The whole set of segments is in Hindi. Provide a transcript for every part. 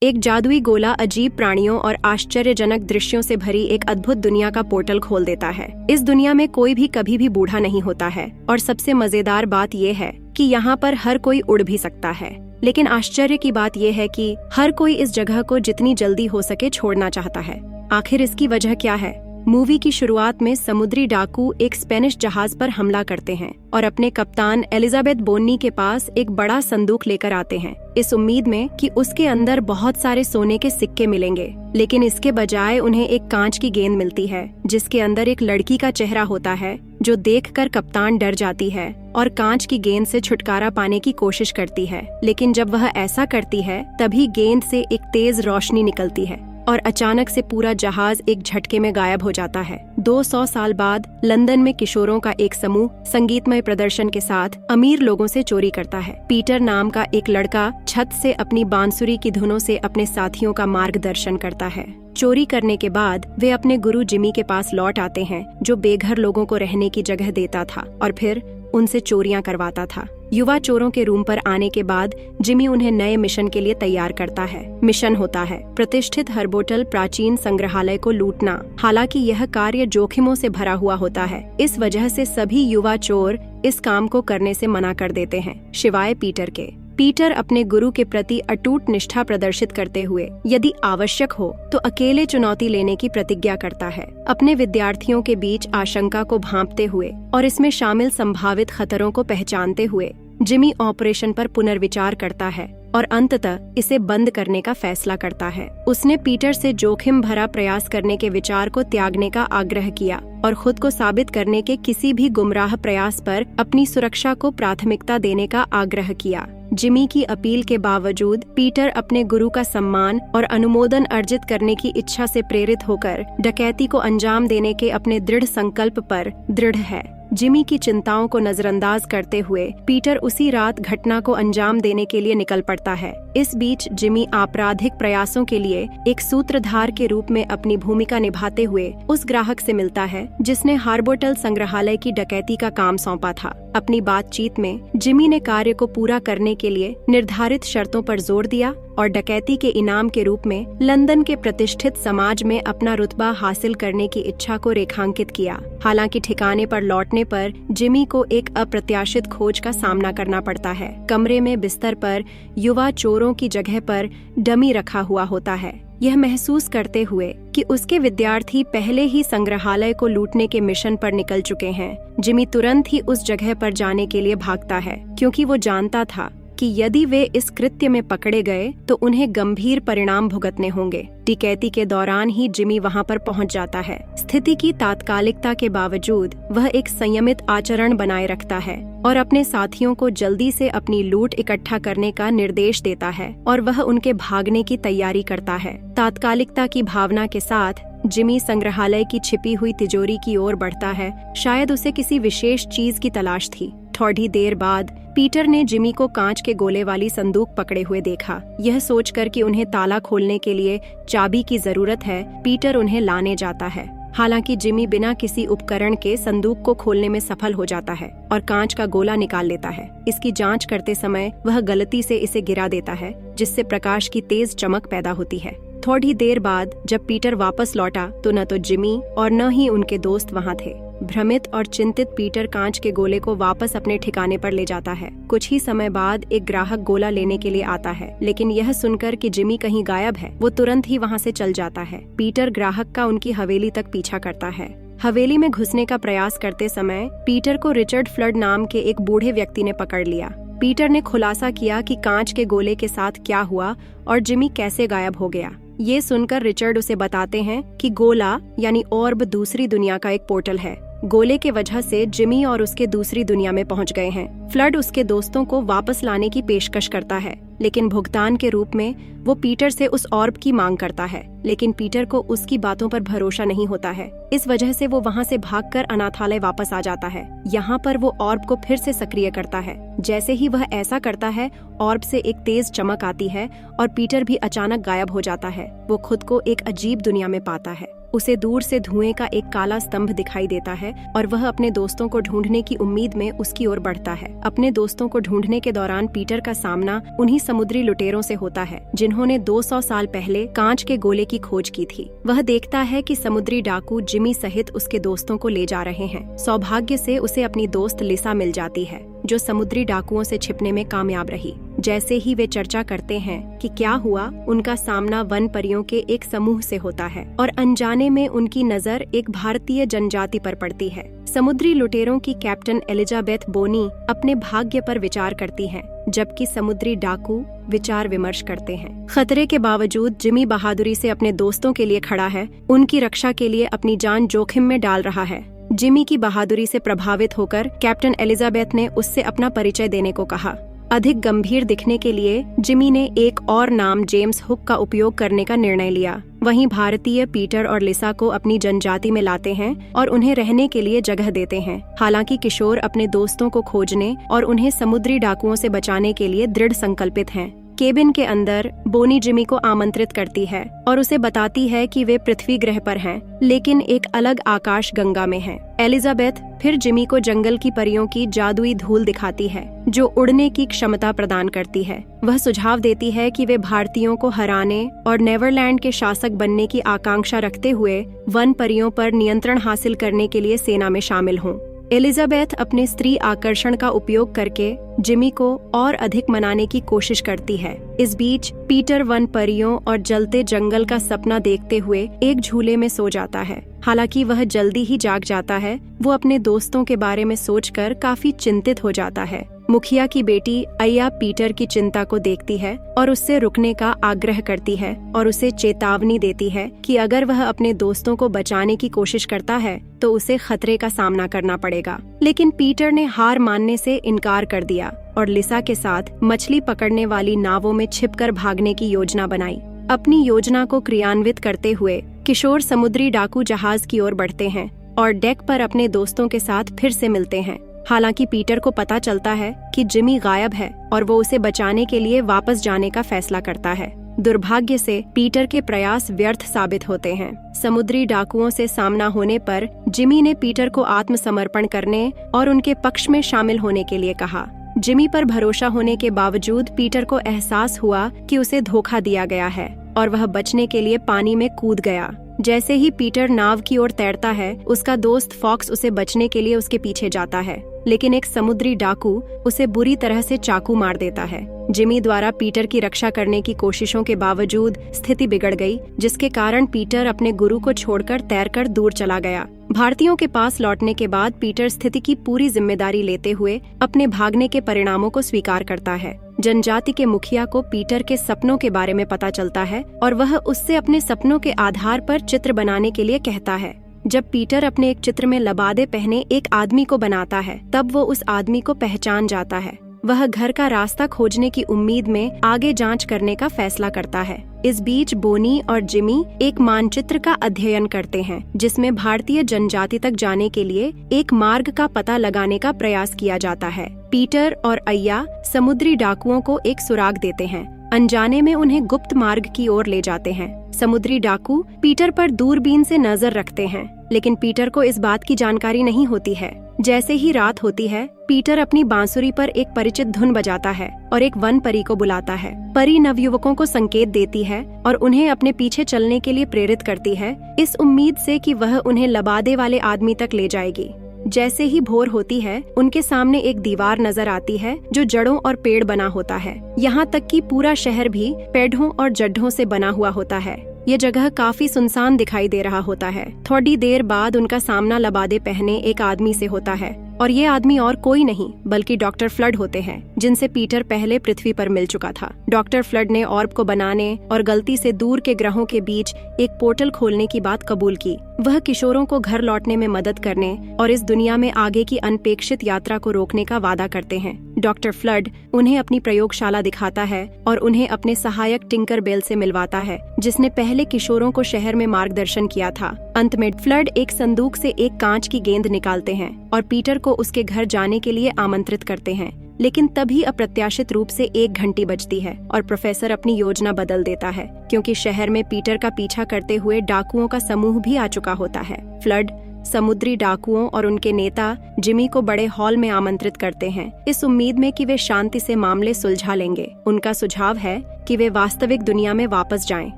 एक जादुई गोला अजीब प्राणियों और आश्चर्यजनक दृश्यों से भरी एक अद्भुत दुनिया का पोर्टल खोल देता है। इस दुनिया में कोई भी कभी भी बूढ़ा नहीं होता है और सबसे मजेदार बात यह है कि यहाँ पर हर कोई उड़ भी सकता है। लेकिन आश्चर्य की बात यह है कि हर कोई इस जगह को जितनी जल्दी हो सके छोड़ना चाहता है। आखिर इसकी वजह क्या है? मूवी की शुरुआत में समुद्री डाकू एक स्पेनिश जहाज पर हमला करते हैं और अपने कप्तान एलिजाबेथ बोन्नी के पास एक बड़ा संदूक लेकर आते हैं, इस उम्मीद में कि उसके अंदर बहुत सारे सोने के सिक्के मिलेंगे। लेकिन इसके बजाय उन्हें एक कांच की गेंद मिलती है जिसके अंदर एक लड़की का चेहरा होता है, जो देखकर कप्तान डर जाती है और कांच की गेंद से छुटकारा पाने की कोशिश करती है। लेकिन जब वह ऐसा करती है तभी गेंद से एक तेज रोशनी निकलती है और अचानक से पूरा जहाज एक झटके में गायब हो जाता है। 200 साल बाद लंदन में किशोरों का एक समूह संगीतमय प्रदर्शन के साथ अमीर लोगों से चोरी करता है। पीटर नाम का एक लड़का छत से अपनी बांसुरी की धुनों से अपने साथियों का मार्गदर्शन करता है। चोरी करने के बाद वे अपने गुरु जिमी के पास लौट आते हैं, जो बेघर लोगों को रहने की जगह देता था और फिर उनसे चोरियां करवाता था। युवा चोरों के रूम पर आने के बाद जिमी उन्हें नए मिशन के लिए तैयार करता है। मिशन होता है प्रतिष्ठित हर्बोटल प्राचीन संग्रहालय को लूटना। हालांकि यह कार्य जोखिमों से भरा हुआ होता है, इस वजह से सभी युवा चोर इस काम को करने से मना कर देते हैं, शिवाय पीटर के। पीटर अपने गुरु के प्रति अटूट निष्ठा प्रदर्शित करते हुए यदि आवश्यक हो तो अकेले चुनौती लेने की प्रतिज्ञा करता है। अपने विद्यार्थियों के बीच आशंका को भांपते हुए और इसमें शामिल संभावित खतरों को पहचानते हुए जिमी ऑपरेशन पर पुनर्विचार करता है और अंततः इसे बंद करने का फैसला करता है। उसने पीटर से जोखिम भरा प्रयास करने के विचार को त्यागने का आग्रह किया और खुद को साबित करने के किसी भी गुमराह प्रयास पर अपनी सुरक्षा को प्राथमिकता देने का आग्रह किया। जिमी की अपील के बावजूद पीटर अपने गुरु का सम्मान और अनुमोदन अर्जित करने की इच्छा से प्रेरित होकर डकैती को अंजाम देने के अपने दृढ़ संकल्प पर दृढ़ है। जिमी की चिंताओं को नजरअंदाज करते हुए पीटर उसी रात घटना को अंजाम देने के लिए निकल पड़ता है। इस बीच जिमी आपराधिक प्रयासों के लिए एक सूत्रधार के रूप में अपनी भूमिका निभाते हुए उस ग्राहक से मिलता है जिसने हार्बोटल संग्रहालय की डकैती का काम सौंपा था। अपनी बातचीत में जिमी ने कार्य को पूरा करने के लिए निर्धारित शर्तों पर जोर दिया और डकैती के इनाम के रूप में लंदन के प्रतिष्ठित समाज में अपना रुतबा हासिल करने की इच्छा को रेखांकित किया। हालांकि ठिकाने पर लौटने पर जिमी को एक अप्रत्याशित खोज का सामना करना पड़ता है। कमरे में बिस्तर पर युवा चोरों की जगह पर डमी रखा हुआ होता है, यह महसूस करते हुए कि उसके विद्यार्थी पहले ही संग्रहालय को लूटने के मिशन पर निकल चुके हैं। जिमी तुरंत ही उस जगह पर जाने के लिए भागता है, क्योंकि वो जानता था कि यदि वे इस कृत्य में पकड़े गए तो उन्हें गंभीर परिणाम भुगतने होंगे। डकैती के दौरान ही जिमी वहां पर पहुंच जाता है। स्थिति की तात्कालिकता के बावजूद वह एक संयमित आचरण बनाए रखता है और अपने साथियों को जल्दी से अपनी लूट इकट्ठा करने का निर्देश देता है और वह उनके भागने की तैयारी करता है। तात्कालिकता की भावना के साथ जिमी संग्रहालय की छिपी हुई तिजोरी की ओर बढ़ता है। शायद उसे किसी विशेष चीज की तलाश थी। थोड़ी देर बाद पीटर ने जिमी को कांच के गोले वाली संदूक पकड़े हुए देखा। यह सोचकर कि उन्हें ताला खोलने के लिए चाबी की जरूरत है, पीटर उन्हें लाने जाता है। हालांकि जिमी बिना किसी उपकरण के संदूक को खोलने में सफल हो जाता है और कांच का गोला निकाल लेता है। इसकी जांच करते समय वह गलती से इसे गिरा देता है, जिससे प्रकाश की तेज चमक पैदा होती है। थोड़ी देर बाद जब पीटर वापस लौटा तो न तो जिमी और न ही उनके दोस्त वहां थे। भ्रमित और चिंतित पीटर कांच के गोले को वापस अपने ठिकाने पर ले जाता है। कुछ ही समय बाद एक ग्राहक गोला लेने के लिए आता है, लेकिन यह सुनकर कि जिमी कहीं गायब है, वो तुरंत ही वहां से चल जाता है। पीटर ग्राहक का उनकी हवेली तक पीछा करता है। हवेली में घुसने का प्रयास करते समय पीटर को रिचर्ड फ्लड नाम के एक बूढ़े व्यक्ति ने पकड़ लिया। पीटर ने खुलासा किया कि कांच के गोले के साथ क्या हुआ और जिमी कैसे गायब हो गया। ये सुनकर रिचर्ड उसे बताते हैं कि गोला यानी ऑर्ब दूसरी दुनिया का एक पोर्टल है। गोले के वजह से जिमी और उसके दूसरी दुनिया में पहुंच गए हैं। फ्लड उसके दोस्तों को वापस लाने की पेशकश करता है, लेकिन भुगतान के रूप में वो पीटर से उस ऑर्ब की मांग करता है। लेकिन पीटर को उसकी बातों पर भरोसा नहीं होता है। इस वजह से वो वहाँ से भागकर अनाथालय वापस आ जाता है। यहाँ पर वो ऑर्ब को फिर से सक्रिय करता है। जैसे ही वह ऐसा करता है, ऑर्ब से एक तेज चमक आती है और पीटर भी अचानक गायब हो जाता है। वो खुद को एक अजीब दुनिया में पाता है। उसे दूर से धुएं का एक काला स्तंभ दिखाई देता है और वह अपने दोस्तों को ढूंढने की उम्मीद में उसकी ओर बढ़ता है। अपने दोस्तों को ढूंढने के दौरान पीटर का सामना उन्हीं समुद्री लुटेरों से होता है जिन्होंने 200 साल पहले कांच के गोले की खोज की थी। वह देखता है कि समुद्री डाकू जिमी सहित उसके दोस्तों को ले जा रहे हैं। सौभाग्य से उसे अपनी दोस्त लिसा मिल जाती है, जो समुद्री डाकुओं से छिपने में कामयाब रही। जैसे ही वे चर्चा करते हैं कि क्या हुआ, उनका सामना वन परियों के एक समूह से होता है और अनजाने में उनकी नजर एक भारतीय जनजाति पर पड़ती है। समुद्री लुटेरों की कैप्टन एलिजाबेथ बोनी अपने भाग्य पर विचार करती हैं, जबकि समुद्री डाकू विचार विमर्श करते हैं। खतरे के बावजूद जिमी बहादुरी से अपने दोस्तों के लिए खड़ा है, उनकी रक्षा के लिए अपनी जान जोखिम में डाल रहा है। जिमी की बहादुरी से प्रभावित होकर कैप्टन एलिजाबेथ ने उससे अपना परिचय देने को कहा। अधिक गंभीर दिखने के लिए जिमी ने एक और नाम जेम्स हुक का उपयोग करने का निर्णय लिया। वहीं भारतीय पीटर और लिसा को अपनी जनजाति में लाते हैं और उन्हें रहने के लिए जगह देते हैं। हालांकि किशोर अपने दोस्तों को खोजने और उन्हें समुद्री डाकुओं से बचाने के लिए दृढ़ संकल्पित हैं। केबिन के अंदर बोनी जिमी को आमंत्रित करती है और उसे बताती है कि वे पृथ्वी ग्रह पर हैं, लेकिन एक अलग आकाश गंगा में हैं। एलिजाबेथ फिर जिमी को जंगल की परियों की जादुई धूल दिखाती है, जो उड़ने की क्षमता प्रदान करती है। वह सुझाव देती है कि वे भारतीयों को हराने और नेवरलैंड के शासक बनने की आकांक्षा रखते हुए वन परियों पर नियंत्रण हासिल करने के लिए सेना में शामिल हों। एलिजाबेथ अपने स्त्री आकर्षण का उपयोग करके जिमी को और अधिक मनाने की कोशिश करती है। इस बीच पीटर वन परियों और जलते जंगल का सपना देखते हुए एक झूले में सो जाता है। हालांकि वह जल्दी ही जाग जाता है। वो अपने दोस्तों के बारे में सोचकर काफी चिंतित हो जाता है। मुखिया की बेटी अय्या पीटर की चिंता को देखती है और उससे रुकने का आग्रह करती है और उसे चेतावनी देती है कि अगर वह अपने दोस्तों को बचाने की कोशिश करता है तो उसे खतरे का सामना करना पड़ेगा। लेकिन पीटर ने हार मानने से इनकार कर दिया और लिसा के साथ मछली पकड़ने वाली नावों में छिपकर भागने की योजना बनाई। अपनी योजना को क्रियान्वित करते हुए किशोर समुद्री डाकू जहाज की ओर बढ़ते हैं और डेक पर अपने दोस्तों के साथ फिर से मिलते हैं। हालांकि पीटर को पता चलता है कि जिमी गायब है और वो उसे बचाने के लिए वापस जाने का फैसला करता है। दुर्भाग्य से पीटर के प्रयास व्यर्थ साबित होते हैं। समुद्री डाकुओं से सामना होने पर जिमी ने पीटर को आत्मसमर्पण करने और उनके पक्ष में शामिल होने के लिए कहा। जिमी पर भरोसा होने के बावजूद पीटर को एहसास हुआ कि उसे धोखा दिया गया है और वह बचने के लिए पानी में कूद गया। जैसे ही पीटर नाव की ओर तैरता है, उसका दोस्त फॉक्स उसे बचने के लिए उसके पीछे जाता है, लेकिन एक समुद्री डाकू उसे बुरी तरह से चाकू मार देता है। जिमी द्वारा पीटर की रक्षा करने की कोशिशों के बावजूद स्थिति बिगड़ गई, जिसके कारण पीटर अपने गुरु को छोड़कर तैरकर दूर चला गया। भारतीयों के पास लौटने के बाद पीटर स्थिति की पूरी जिम्मेदारी लेते हुए अपने भागने के परिणामों को स्वीकार करता है। जनजाति के मुखिया को पीटर के सपनों के बारे में पता चलता है और वह उससे अपने सपनों के आधार पर चित्र बनाने के लिए कहता है। जब पीटर अपने एक चित्र में लबादे पहने एक आदमी को बनाता है, तब वो उस आदमी को पहचान जाता है। वह घर का रास्ता खोजने की उम्मीद में आगे जांच करने का फैसला करता है। इस बीच बोनी और जिमी एक मानचित्र का अध्ययन करते हैं, जिसमें भारतीय जनजाति तक जाने के लिए एक मार्ग का पता लगाने का प्रयास किया जाता है। पीटर और अय्या समुद्री डाकुओं को एक सुराग देते हैं। अनजाने में उन्हें गुप्त मार्ग की ओर ले जाते हैं। समुद्री डाकू पीटर पर दूरबीन से नजर रखते हैं, लेकिन पीटर को इस बात की जानकारी नहीं होती है। जैसे ही रात होती है, पीटर अपनी बांसुरी पर एक परिचित धुन बजाता है और एक वन परी को बुलाता है। परी नवयुवकों को संकेत देती है और उन्हें अपने पीछे चलने के लिए प्रेरित करती है, इस उम्मीद से कि वह उन्हें लबादे वाले आदमी तक ले जाएगी। जैसे ही भोर होती है, उनके सामने एक दीवार नजर आती है जो जड़ों और पेड़ बना होता है। यहाँ तक कि पूरा शहर भी पेड़ों और जड्ढों से बना हुआ होता है। ये जगह काफी सुनसान दिखाई दे रहा होता है। थोड़ी देर बाद उनका सामना लबादे पहने एक आदमी से होता है और ये आदमी और कोई नहीं बल्कि डॉक्टर फ्लड होते हैं, जिनसे पीटर पहले पृथ्वी पर मिल चुका था। डॉक्टर फ्लड ने ऑर्ब को बनाने और गलती से दूर के ग्रहों के बीच एक पोर्टल खोलने की बात कबूल की, वह किशोरों को घर लौटने में मदद करने और इस दुनिया में आगे की अनपेक्षित यात्रा को रोकने का वादा करते हैं। डॉक्टर फ्लड उन्हें अपनी प्रयोगशाला दिखाता है और उन्हें अपने सहायक टिंकरबेल से मिलवाता है, जिसने पहले किशोरों को शहर में मार्गदर्शन किया था। अंत में फ्लड एक संदूक से एक कांच की गेंद निकालते हैं और पीटर को उसके घर जाने के लिए आमंत्रित करते हैं। लेकिन तभी अप्रत्याशित रूप से एक घंटी बजती है और प्रोफेसर अपनी योजना बदल देता है, क्योंकि शहर में पीटर का पीछा करते हुए डाकुओं का समूह भी आ चुका होता है। फ्लड समुद्री डाकुओं और उनके नेता जिमी को बड़े हॉल में आमंत्रित करते हैं, इस उम्मीद में कि वे शांति से मामले सुलझा लेंगे। उनका सुझाव है कि वे वास्तविक दुनिया में वापस जाएं।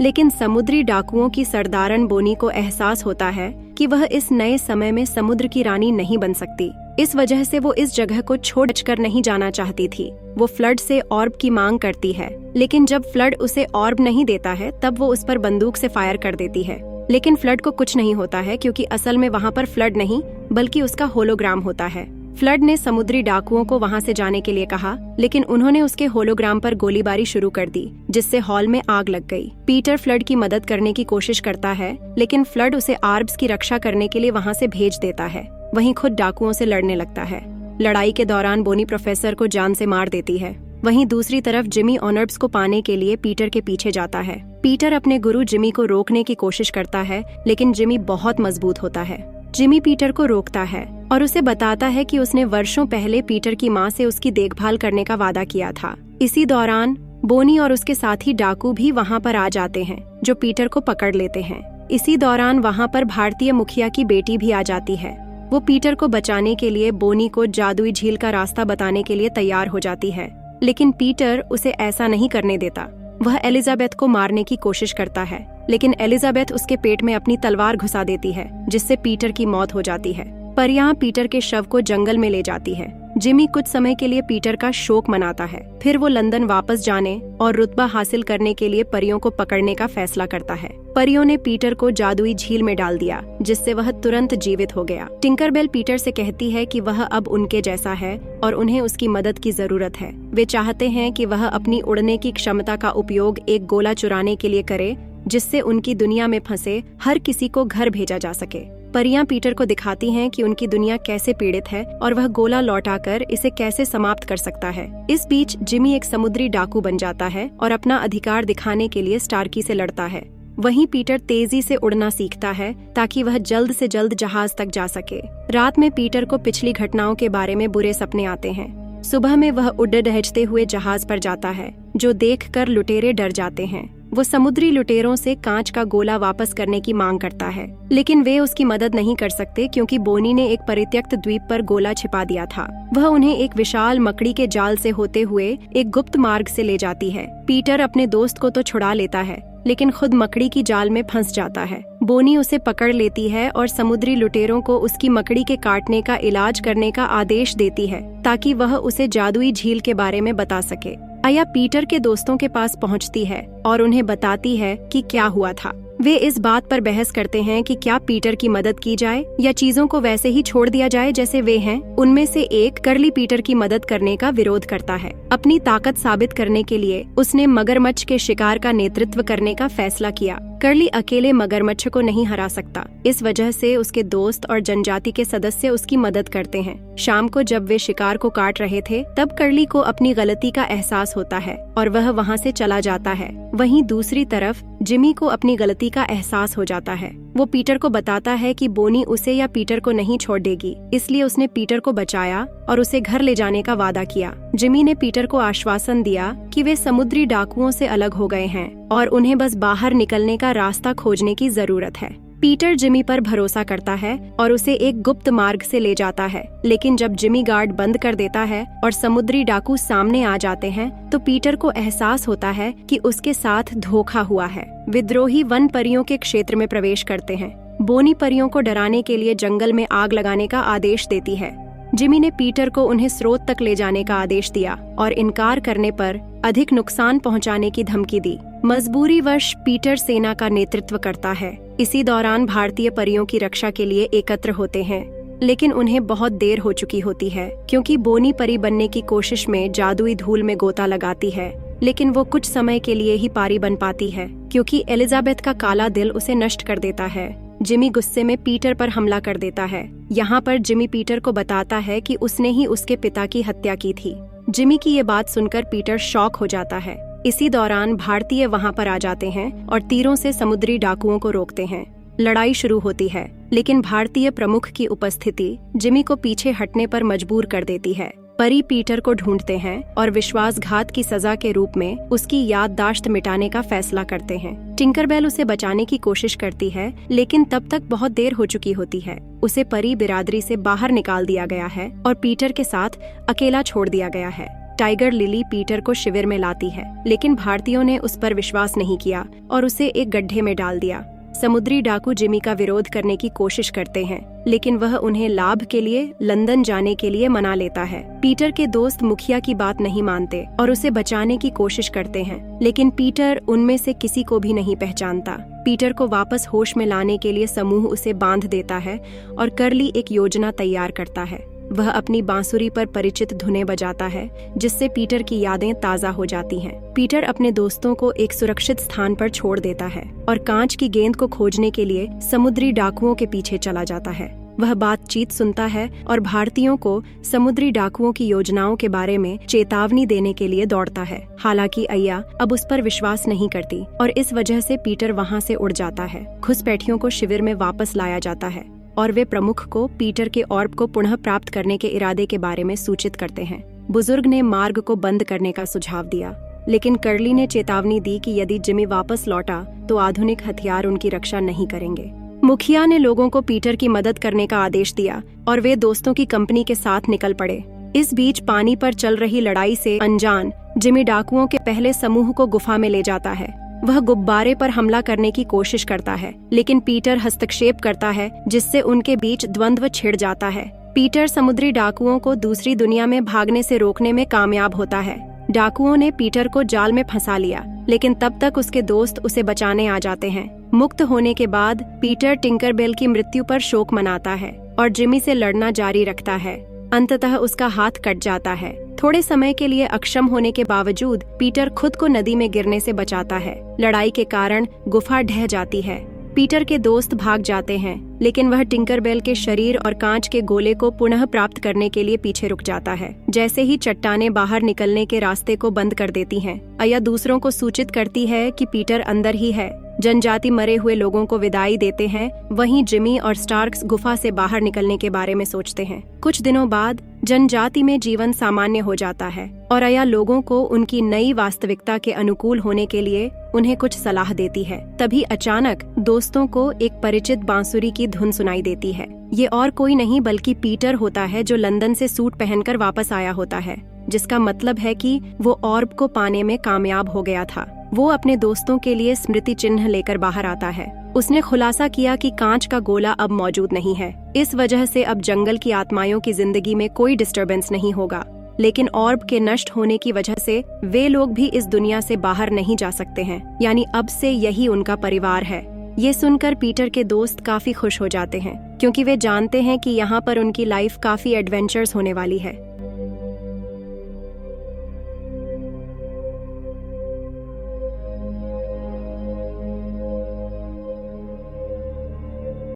लेकिन समुद्री डाकुओं की सरदारन बोनी को एहसास होता है कि वह इस नए समय में समुद्र की रानी नहीं बन सकती। इस वजह से वो इस जगह को छोड़कर नहीं जाना चाहती थी। वो फ्लड से ऑर्ब की मांग करती है, लेकिन जब फ्लड उसे ऑर्ब नहीं देता है तब वो उस पर बंदूक से फायर कर देती है। लेकिन फ्लड को कुछ नहीं होता है, क्योंकि असल में वहाँ पर फ्लड नहीं बल्कि उसका होलोग्राम होता है। फ्लड ने समुद्री डाकुओं को वहाँ से जाने के लिए कहा, लेकिन उन्होंने उसके होलोग्राम पर गोलीबारी शुरू कर दी, जिससे हॉल में आग लग गई। पीटर फ्लड की मदद करने की कोशिश करता है, लेकिन फ्लड उसे आर्ब्स की रक्षा करने के लिए वहाँ से भेज देता है। वहीं खुद डाकुओं से लड़ने लगता है। लड़ाई के दौरान बोनी प्रोफेसर को जान से मार देती है। वहीं दूसरी तरफ जिमी ऑनर्ब्स को पाने के लिए पीटर के पीछे जाता है। पीटर अपने गुरु जिमी को रोकने की कोशिश करता है, लेकिन जिमी बहुत मजबूत होता है। जिमी पीटर को रोकता है और उसे बताता है कि उसने वर्षों पहले पीटर की माँ से उसकी देखभाल करने का वादा किया था। इसी दौरान बोनी और उसके साथी डाकू भी वहाँ पर आ जाते हैं, जो पीटर को पकड़ लेते हैं। इसी दौरान वहाँ पर भारतीय मुखिया की बेटी भी आ जाती है। वो पीटर को बचाने के लिए बोनी को जादुई झील का रास्ता बताने के लिए तैयार हो जाती है, लेकिन पीटर उसे ऐसा नहीं करने देता। वह एलिजाबेथ को मारने की कोशिश करता है, लेकिन एलिजाबेथ उसके पेट में अपनी तलवार घुसा देती है, जिससे पीटर की मौत हो जाती है। परियां पीटर के शव को जंगल में ले जाती है। जिमी कुछ समय के लिए पीटर का शोक मनाता है। फिर वो लंदन वापस जाने और रुतबा हासिल करने के लिए परियों को पकड़ने का फैसला करता है। परियों ने पीटर को जादुई झील में डाल दिया, जिससे वह तुरंत जीवित हो गया। टिंकरबेल पीटर से कहती है कि वह अब उनके जैसा है और उन्हें उसकी मदद की जरूरत है। वे चाहते हैं कि वह अपनी उड़ने की क्षमता का उपयोग एक गोला चुराने के लिए करे, जिससे उनकी दुनिया में फंसे हर किसी को घर भेजा जा सके। परियां पीटर को दिखाती हैं कि उनकी दुनिया कैसे पीड़ित है और वह गोला लौटाकर इसे कैसे समाप्त कर सकता है। इस बीच जिमी एक समुद्री डाकू बन जाता है और अपना अधिकार दिखाने के लिए स्टार्की से लड़ता है। वहीं पीटर तेजी से उड़ना सीखता है ताकि वह जल्द से जल्द जहाज तक जा सके। रात में पीटर को पिछली घटनाओं के बारे में बुरे सपने आते हैं। सुबह में वह उड़ दहजते हुए जहाज पर जाता है, जो देखकर लुटेरे डर जाते हैं। वो समुद्री लुटेरों से कांच का गोला वापस करने की मांग करता है, लेकिन वे उसकी मदद नहीं कर सकते, क्योंकि बोनी ने एक परित्यक्त द्वीप पर गोला छिपा दिया था। वह उन्हें एक विशाल मकड़ी के जाल से होते हुए एक गुप्त मार्ग से ले जाती है। पीटर अपने दोस्त को तो छुड़ा लेता है, लेकिन खुद मकड़ी की जाल में फंस जाता है। बोनी उसे पकड़ लेती है और समुद्री लुटेरों को उसकी मकड़ी के काटने का इलाज करने का आदेश देती है, ताकि वह उसे जादुई झील के बारे में बता सके। आया पीटर के दोस्तों के पास पहुंचती है और उन्हें बताती है कि क्या हुआ था। वे इस बात पर बहस करते हैं कि क्या पीटर की मदद की जाए या चीजों को वैसे ही छोड़ दिया जाए जैसे वे हैं। उनमें से एक कर्ली पीटर की मदद करने का विरोध करता है। अपनी ताकत साबित करने के लिए उसने मगरमच्छ के शिकार का नेतृत्व करने का फैसला किया। कर्ली अकेले मगरमच्छ को नहीं हरा सकता, इस वजह से उसके दोस्त और जनजाति के सदस्य उसकी मदद करते हैं। शाम को जब वे शिकार को काट रहे थे, तब कर्ली को अपनी गलती का एहसास होता है और वह वहाँ से चला जाता है। वहीं दूसरी तरफ जिमी को अपनी गलती का एहसास हो जाता है। वो पीटर को बताता है कि बोनी उसे या पीटर को नहीं छोड़ देगी, इसलिए उसने पीटर को बचाया और उसे घर ले जाने का वादा किया। जिमी ने पीटर को आश्वासन दिया कि वे समुद्री डाकुओं से अलग हो गए हैं और उन्हें बस बाहर निकलने का रास्ता खोजने की जरूरत है। पीटर जिमी पर भरोसा करता है और उसे एक गुप्त मार्ग से ले जाता है, लेकिन जब जिमी गार्ड बंद कर देता है और समुद्री डाकू सामने आ जाते हैं, तो पीटर को एहसास होता है कि उसके साथ धोखा हुआ है। विद्रोही वन परियों के क्षेत्र में प्रवेश करते हैं। बोनी परियों को डराने के लिए जंगल में आग लगाने का आदेश देती है। जिमी ने पीटर को उन्हें स्रोत तक ले जाने का आदेश दिया और इनकार करने पर अधिक नुकसान पहुंचाने की धमकी दी। मजबूरीवश पीटर सेना का नेतृत्व करता है। इसी दौरान भारतीय परियों की रक्षा के लिए एकत्र होते हैं, लेकिन उन्हें बहुत देर हो चुकी होती है, क्योंकि बोनी परी बनने की कोशिश में जादुई धूल में गोता लगाती है। लेकिन वो कुछ समय के लिए ही पारी बन पाती है, क्योंकि एलिजाबेथ का काला दिल उसे नष्ट कर देता है। जिमी गुस्से में पीटर पर हमला कर देता है। यहाँ पर जिमी पीटर को बताता है कि उसने ही उसके पिता की हत्या की थी। जिमी की ये बात सुनकर पीटर शॉक हो जाता है। इसी दौरान भारतीय वहाँ पर आ जाते हैं और तीरों से समुद्री डाकुओं को रोकते हैं। लड़ाई शुरू होती है, लेकिन भारतीय प्रमुख की उपस्थिति जिमी को पीछे हटने पर मजबूर कर देती है। परी पीटर को ढूंढते हैं और विश्वासघात की सजा के रूप में उसकी याददाश्त मिटाने का फैसला करते हैं। टिंकरबेल उसे बचाने की कोशिश करती है, लेकिन तब तक बहुत देर हो चुकी होती है। उसे परी बिरादरी से बाहर निकाल दिया गया है और पीटर के साथ अकेला छोड़ दिया गया है। टाइगर लिली पीटर को शिविर में लाती है, लेकिन भारतीयों ने उस पर विश्वास नहीं किया और उसे एक गड्ढे में डाल दिया। समुद्री डाकू जिमी का विरोध करने की कोशिश करते हैं, लेकिन वह उन्हें लाभ के लिए लंदन जाने के लिए मना लेता है। पीटर के दोस्त मुखिया की बात नहीं मानते और उसे बचाने की कोशिश करते हैं, लेकिन पीटर उनमें से किसी को भी नहीं पहचानता। पीटर को वापस होश में लाने के लिए समूह उसे बांध देता है और कर्ली एक योजना तैयार करता है। वह अपनी बांसुरी पर परिचित धुनें बजाता है, जिससे पीटर की यादें ताज़ा हो जाती हैं। पीटर अपने दोस्तों को एक सुरक्षित स्थान पर छोड़ देता है और कांच की गेंद को खोजने के लिए समुद्री डाकुओं के पीछे चला जाता है। वह बातचीत सुनता है और भारतीयों को समुद्री डाकुओं की योजनाओं के बारे में चेतावनी देने के लिए दौड़ता है। हालांकि अय्या अब उस पर विश्वास नहीं करती और इस वजह से पीटर वहां से उड़ जाता है। घुसपैठियों को शिविर में वापस लाया जाता है और वे प्रमुख को पीटर के ऑर्ब को पुनः प्राप्त करने के इरादे के बारे में सूचित करते हैं। बुजुर्ग ने मार्ग को बंद करने का सुझाव दिया, लेकिन कर्ली ने चेतावनी दी कि यदि जिमी वापस लौटा तो आधुनिक हथियार उनकी रक्षा नहीं करेंगे। मुखिया ने लोगों को पीटर की मदद करने का आदेश दिया और वे दोस्तों की कंपनी के साथ निकल पड़े। इस बीच पानी पर चल रही लड़ाई से अनजान जिमी डाकुओं के पहले समूह को गुफा में ले जाता है। वह गुब्बारे पर हमला करने की कोशिश करता है, लेकिन पीटर हस्तक्षेप करता है, जिससे उनके बीच द्वंद्व छिड़ जाता है। पीटर समुद्री डाकुओं को दूसरी दुनिया में भागने से रोकने में कामयाब होता है। डाकुओं ने पीटर को जाल में फंसा लिया, लेकिन तब तक उसके दोस्त उसे बचाने आ जाते हैं। मुक्त होने के बाद पीटर टिंकरबेल की मृत्यु पर शोक मनाता है और जिमी से लड़ना जारी रखता है। अंततः उसका हाथ कट जाता है। थोड़े समय के लिए अक्षम होने के बावजूद पीटर खुद को नदी में गिरने से बचाता है। लड़ाई के कारण गुफा ढह जाती है। पीटर के दोस्त भाग जाते हैं, लेकिन वह टिंकरबेल के शरीर और कांच के गोले को पुनः प्राप्त करने के लिए पीछे रुक जाता है। जैसे ही चट्टानें बाहर निकलने के रास्ते को बंद कर देती हैं, अय्या दूसरों को सूचित करती है कि पीटर अंदर ही है। जनजाति मरे हुए लोगों को विदाई देते हैं। वहीं जिमी और स्टार्क्स गुफा से बाहर निकलने के बारे में सोचते हैं। कुछ दिनों बाद जनजाति में जीवन सामान्य हो जाता है और अय्या लोगों को उनकी नई वास्तविकता के अनुकूल होने के लिए उन्हें कुछ सलाह देती है। तभी अचानक दोस्तों को एक परिचित बांसुरी की धुन सुनाई देती है। ये और कोई नहीं बल्कि पीटर होता है, जो लंदन से सूट पहनकर वापस आया होता है, जिसका मतलब है कि वो ऑर्ब को पाने में कामयाब हो गया था। वो अपने दोस्तों के लिए स्मृति चिन्ह लेकर बाहर आता है। उसने खुलासा किया कि कांच का गोला अब मौजूद नहीं है। इस वजह से अब जंगल की आत्माओं की जिंदगी में कोई डिस्टरबेंस नहीं होगा, लेकिन ऑर्ब के नष्ट होने की वजह से वे लोग भी इस दुनिया से बाहर नहीं जा सकते हैं, यानी अब से यही उनका परिवार है। ये सुनकर पीटर के दोस्त काफी खुश हो जाते हैं, क्योंकि वे जानते हैं कि यहाँ पर उनकी लाइफ काफी एडवेंचर्स होने वाली है।